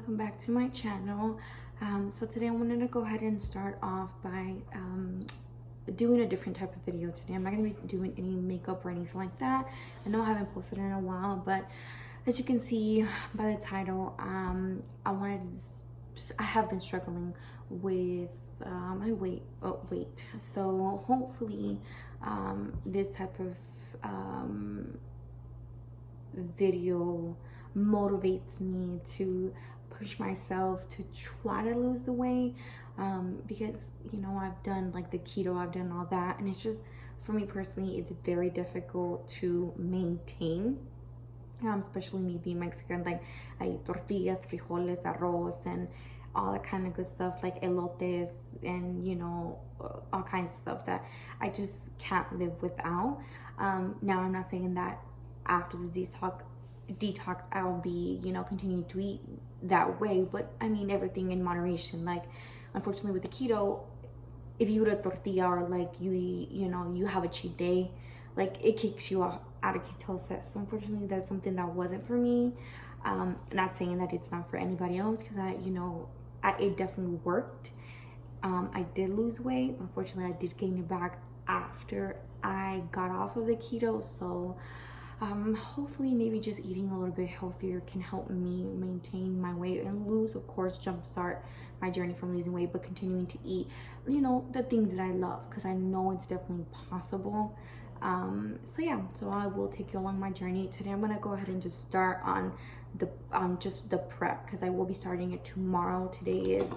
welcome back to my channel. So today I wanted to go ahead and start off by doing a different type of video today. I'm not going to be doing any makeup or anything like that. I know I haven't posted in a while, but as you can see by the title, I have been struggling with my weight. So hopefully this type of video motivates me to push myself to try to lose the weight, because I've done like the keto, I've done all that, and it's just, for me personally, it's very difficult to maintain, especially me being Mexican. Like, I eat tortillas, frijoles, arroz, and all that kind of good stuff, like elotes and all kinds of stuff that I just can't live without. Now I'm not saying that after the detox I'll be continuing to eat that way, but I mean everything in moderation. Like, unfortunately with the keto, if you eat a tortilla or like you have a cheat day, like it kicks you out of ketosis. So unfortunately that's something that wasn't for me. Not saying that it's not for anybody else, because it definitely worked. I did lose weight. Unfortunately I did gain it back after I got off of the keto. So hopefully maybe just eating a little bit healthier can help me maintain my weight and lose, of course, jumpstart my journey from losing weight, but continuing to eat the things that I love, because I know it's definitely possible. So I will take you along my journey. Today I'm gonna go ahead and just start on just the prep, because I will be starting it tomorrow. Today is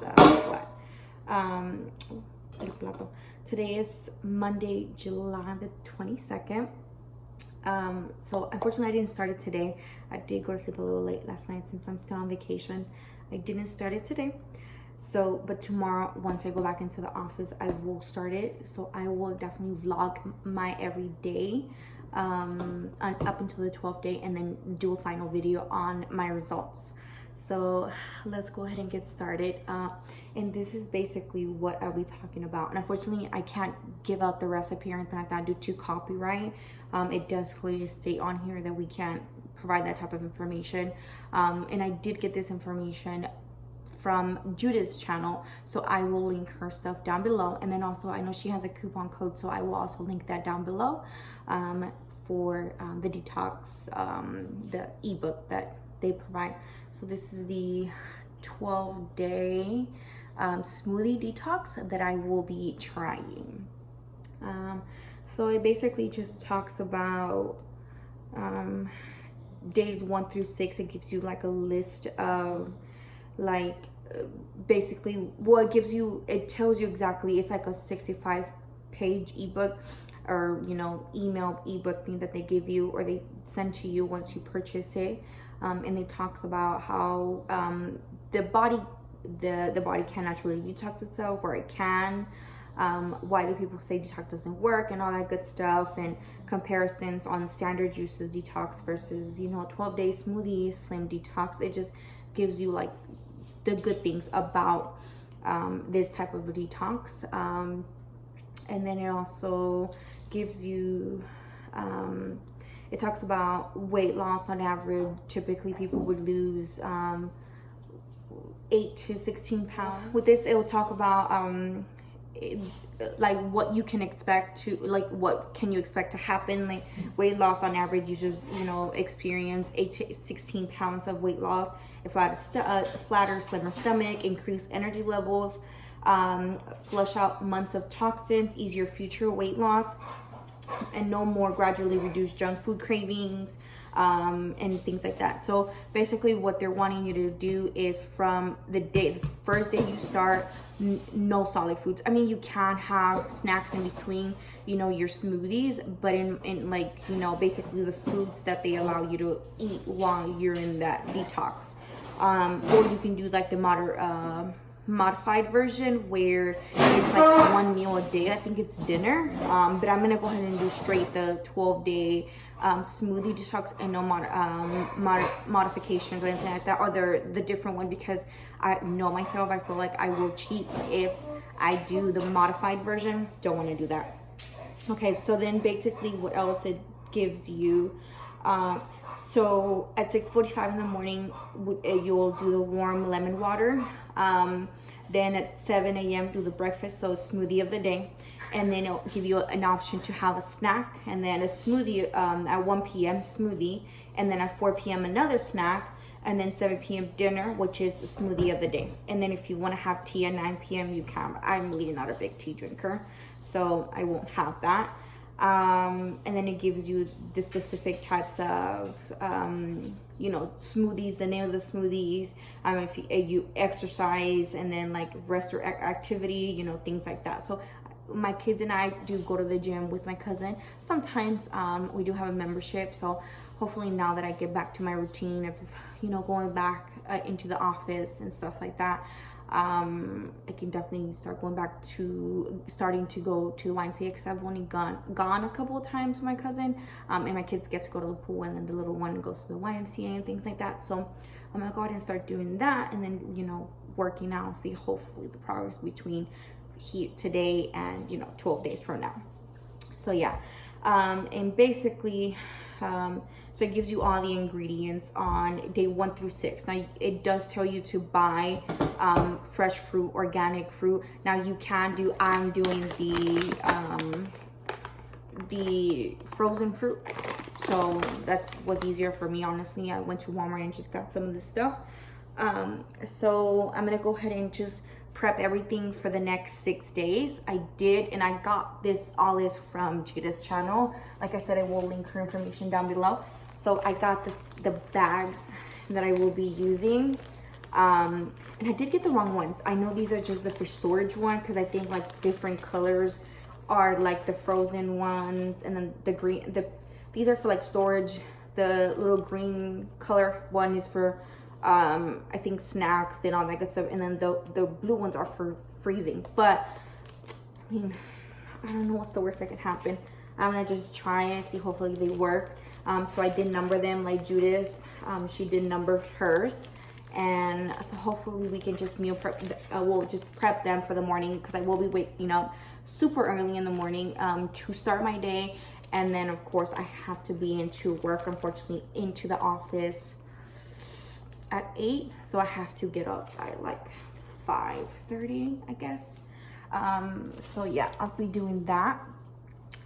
today is Monday, July the 22nd. So unfortunately I didn't start it today. I did go to sleep a little late last night since I'm still on vacation. I didn't start it today. So, but tomorrow, once I go back into the office, I will start it. So I will definitely vlog my everyday up until the 12th day, and then do a final video on my results. So let's go ahead and get started. And this is basically what I'll be talking about. And unfortunately I can't give out the recipe or anything like that due to copyright. It does clearly state on here that we can't provide that type of information. And I did get this information from Judith's channel, so I will link her stuff down below. And then also I know she has a coupon code, so I will also link that down below for the detox, the ebook that they provide. So this is the 12-day smoothie detox that I will be trying. So it basically just talks about days 1 through 6. It gives you like a list of basically what it gives you. It tells you exactly, it's like a 65-page ebook or email ebook thing that they give you, or they send to you once you purchase it. And it talks about how the body can naturally detox itself, or it can. Why do people say detox doesn't work, and all that good stuff, and comparisons on standard juices detox versus 12-day smoothie slim detox. It just gives you like the good things about this type of a detox. And then it also gives you it talks about weight loss on average. Typically people would lose 8 to 16 pounds. With this, it will talk about like what you can expect to, like what can you expect to happen. Like weight loss on average, you just experience 8 to 16 pounds of weight loss, a flatter, slimmer stomach, increased energy levels, flush out months of toxins, easier future weight loss, and no more gradually reduced junk food cravings, and things like that. So basically what they're wanting you to do is from the first day you start, no solid foods. I mean, you can have snacks in between, your smoothies, but in like, basically the foods that they allow you to eat while you're in that detox. Or you can do like the modified version, where it's like 1 meal a day. I think it's dinner, but I'm gonna go ahead and do straight the 12-day smoothie detox, and no modifications or anything like that, or the different one, because I know myself, I feel like I will cheat if I do the modified version. Don't want to do that. Okay, so then basically what else it gives you, So at 6:45 in the morning, you'll do the warm lemon water. Then at 7 a.m. do the breakfast, so it's smoothie of the day. And then it'll give you an option to have a snack, and then a smoothie at 1 p.m. smoothie, and then at 4 p.m. another snack, and then 7 p.m. dinner, which is the smoothie of the day. And then if you want to have tea at 9 p.m. you can. I'm really not a big tea drinker, so I won't have that. And then it gives you the specific types of smoothies, the name of the smoothies, if you exercise, and then like rest or activity, things like that. So my kids and I do go to the gym with my cousin. Sometimes we do have a membership, so hopefully now that I get back to my routine of going back into the office and stuff like that, I can definitely start starting to go to the YMCA, because I've only gone a couple of times with my cousin, and my kids get to go to the pool, and then the little one goes to the YMCA and things like that. So I'm gonna go ahead and start doing that, and then working out, see hopefully the progress between today and 12 days from now. So yeah, and basically so it gives you all the ingredients on day 1 through 6. Now it does tell you to buy fresh fruit, organic fruit. Now you can I'm doing the frozen fruit, so that was easier for me, honestly. I went to Walmart and just got some of this stuff. So I'm gonna go ahead and just prep everything for the next 6 days. I did, and I got all this from Judith's channel. Like I said, I will link her information down below. So I got the bags that I will be using, and I did get the wrong ones. I know these are just the for storage one, because I think like different colors are like the frozen ones, and then the green, these are for like storage. The little green color one is for I think snacks and all that good stuff, and then the blue ones are for freezing. But I mean, I don't know what's the worst that can happen. I'm gonna just try and see, hopefully they work. So I did number them like Judith, she did number hers, and so hopefully we can just meal prep. We'll just prep them for the morning, because I will be waking up super early in the morning to start my day. And then of course I have to be into work, unfortunately, into the office at 8, so I have to get up at like 5:30, I guess. So yeah, I'll be doing that.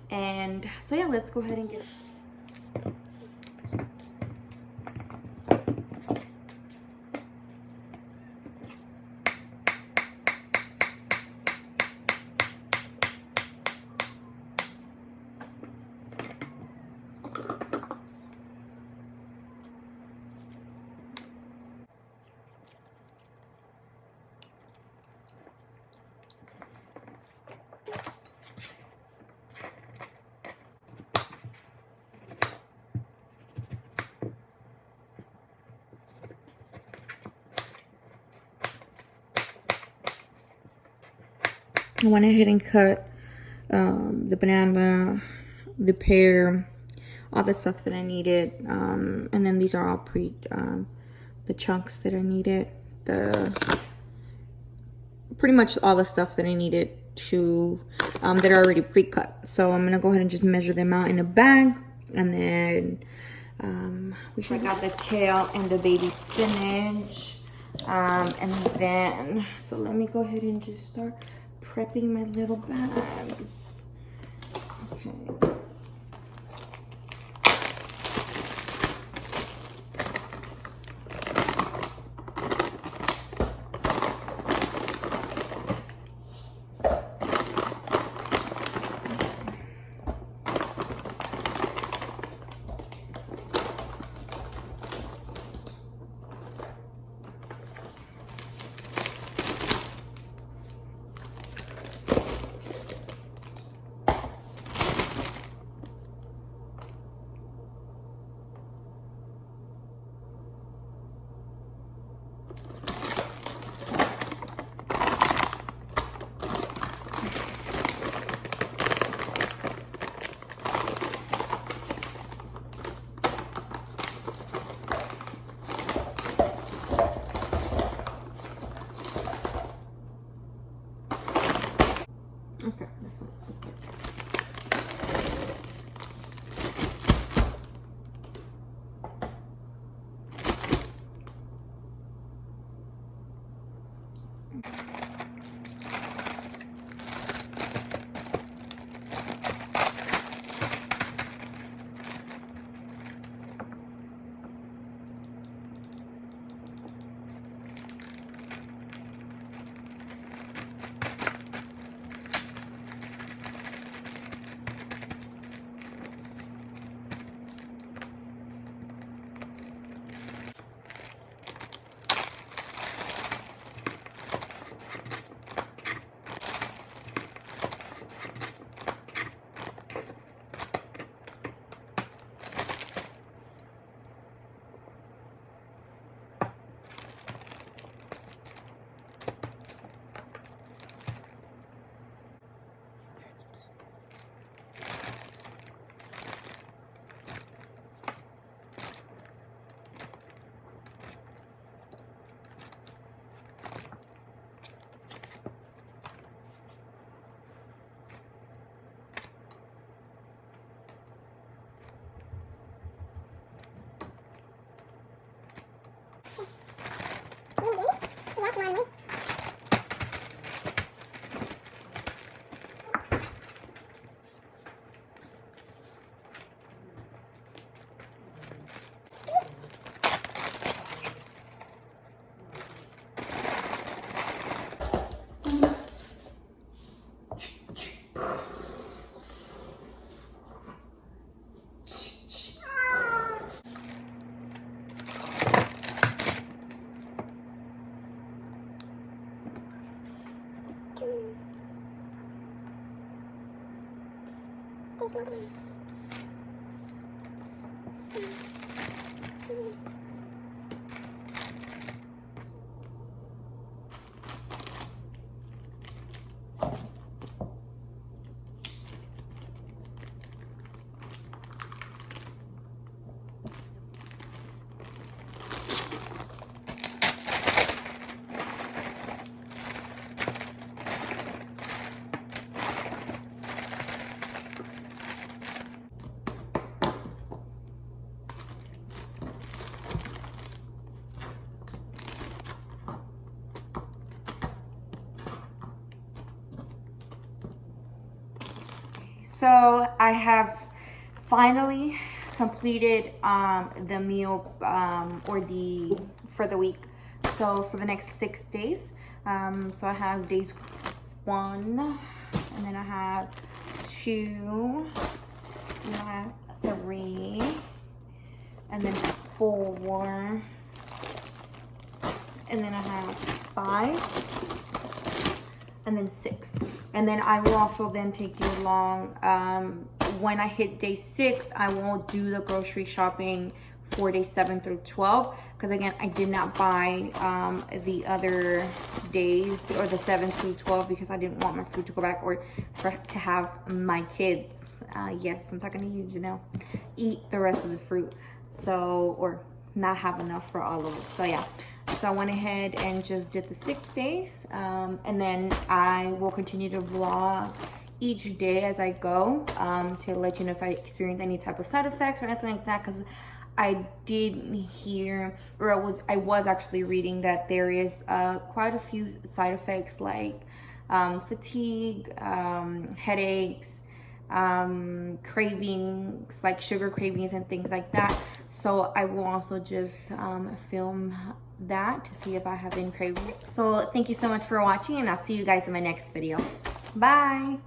And so yeah, let's go ahead and get I went ahead and cut the banana, the pear, all the stuff that I needed, and then these are all the chunks that I needed, pretty much all the stuff that I needed to that are already pre-cut. So I'm gonna go ahead and just measure them out in a bag, and then I got the kale and the baby spinach, and then so let me go ahead and just start prepping my little bags. Okay. Okay, this is good. So I have finally completed the meal for the week. So for the next 6 days, so I have days 1, and then I have 2, and I have 3, and then 4, and then I have 5. And then 6, and then I will also then take you along when I hit day 6. I won't do the grocery shopping for days 7 through 12, because again, I did not buy the other days, or the 7 through 12, because I didn't want my food to go back, or to have my kids, yes, I'm talking to you, Janelle, eat the rest of the fruit, so, or not have enough for all of us. So yeah, so I went ahead and just did the 6 days, and then I will continue to vlog each day as I go, to let you know if I experience any type of side effects or anything like that, because I did hear, or I was actually reading that there is quite a few side effects, like fatigue, headaches, cravings, like sugar cravings and things like that. So I will also just film that to see if I have any cravings. So thank you so much for watching, and I'll see you guys in my next video. Bye.